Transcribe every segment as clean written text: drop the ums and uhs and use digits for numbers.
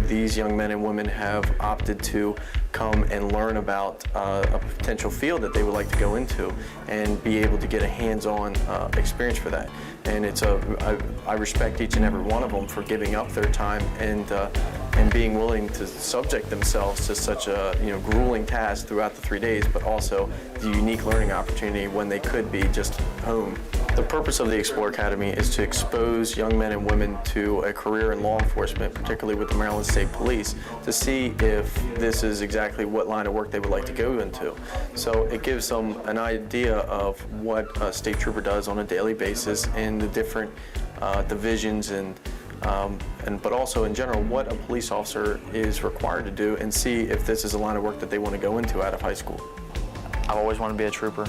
these young men and women have opted to come and learn about a potential field that they would like to go into and be able to get a hands-on experience for that. And I respect each and every one of them for giving up their time and being willing to subject themselves to such a grueling task throughout the 3 days, but also the unique learning opportunity when they could be just home. The purpose of the Explore Academy is to expose young men and women to a career in law enforcement, particularly with the Maryland State Police, to see if this is exactly what line of work they would like to go into. So it gives them an idea of what a state trooper does on a daily basis in the different divisions but also in general what a police officer is required to do, and see if this is a line of work that they want to go into out of high school. I've always wanted to be a trooper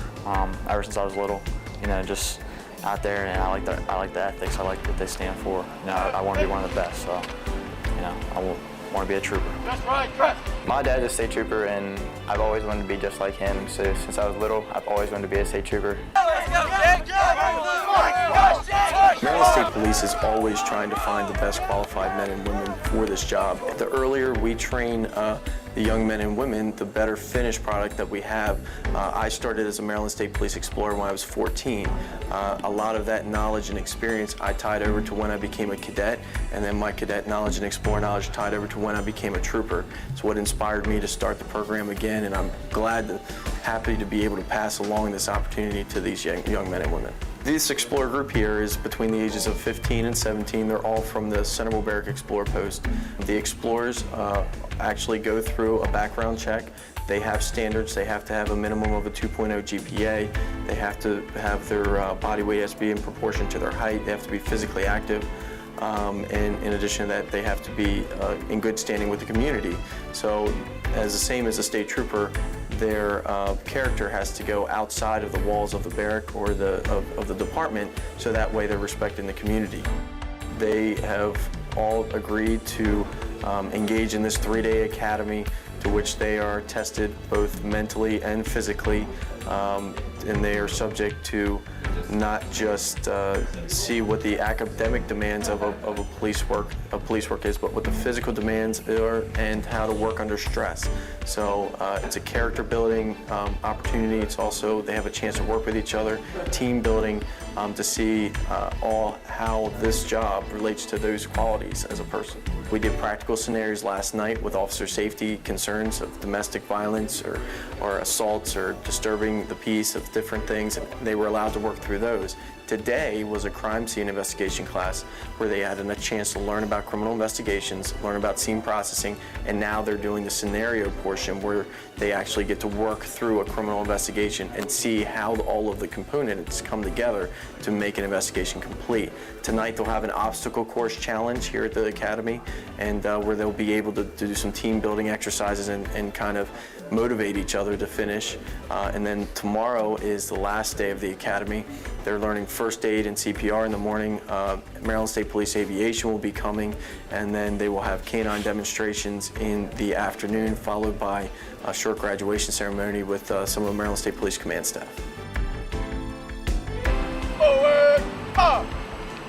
ever since I was little. Just out there, and I like the ethics. I like what they stand for. I want to be one of the best. So, I want to be a trooper. That's right, Griff. My dad's a state trooper, and I've always wanted to be just like him. So since I was little, I've always wanted to be a state trooper. Let's go, Jake! Maryland State Police is always trying to find the best qualified men and women for this job. The earlier we train the young men and women, the better finished product that we have. I started as a Maryland State Police Explorer when I was 14. A lot of that knowledge and experience I tied over to when I became a cadet, and then my cadet knowledge and Explorer knowledge tied over to when I became a trooper. It's what inspired me to start the program again, and I'm happy to be able to pass along this opportunity to these young men and women. This Explorer group here is between the ages of 15 and 17. They're all from the Centerville Barrack Explorer Post. The Explorers actually go through a background check. They have standards. They have to have a minimum of a 2.0 GPA. They have to have their body weight has to be in proportion to their height. They have to be physically active. And in addition to that, they have to be in good standing with the community. So as the same as a state trooper, their character has to go outside of the walls of the barrack or of the department, so that way they're respecting the community. They have all agreed to engage in this 3-day academy, to which they are tested both mentally and physically, and they are subject to not just see what the academic demands of a police work is, but what the physical demands are and how to work under stress. So it's a character building opportunity. It's also, they have a chance to work with each other, team building, to see how this job relates to those qualities as a person. We did practical scenarios last night with officer safety concerns of domestic violence or assaults or disturbing the peace of different things, and they were allowed to work through those. Today was a crime scene investigation class where they had a chance to learn about criminal investigations, learn about scene processing, and now they're doing the scenario portion where they actually get to work through a criminal investigation and see how all of the components come together to make an investigation complete. Tonight they'll have an obstacle course challenge here at the Academy, and where they'll be able to do some team building exercises and kind of motivate each other to finish. And then tomorrow is the last day of the Academy. They're learning first aid and CPR in the morning. Maryland State Police Aviation will be coming, and then they will have canine demonstrations in the afternoon, followed by a short graduation ceremony with some of the Maryland State Police command staff. Forward, up,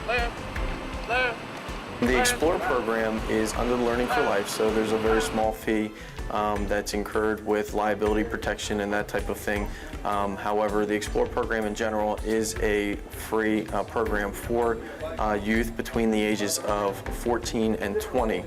left, left. The Explore program is under the Learning for Life, so there's a very small fee that's incurred with liability protection and that type of thing. However, the Explore program in general is a free program for youth between the ages of 14 and 20.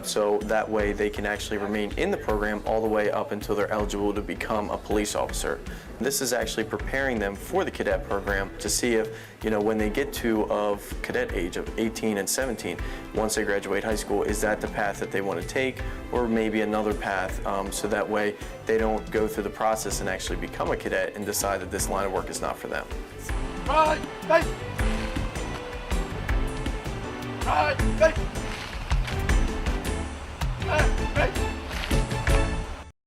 So that way they can actually remain in the program all the way up until they're eligible to become a police officer. This is actually preparing them for the cadet program to see if, when they get to cadet age of 18 and 17, once they graduate high school, is that the path that they want to take, or maybe another path, so that way they don't go through the process and actually become a cadet and decide that this line of work is not for them. Right, face. Right, face. Left, face.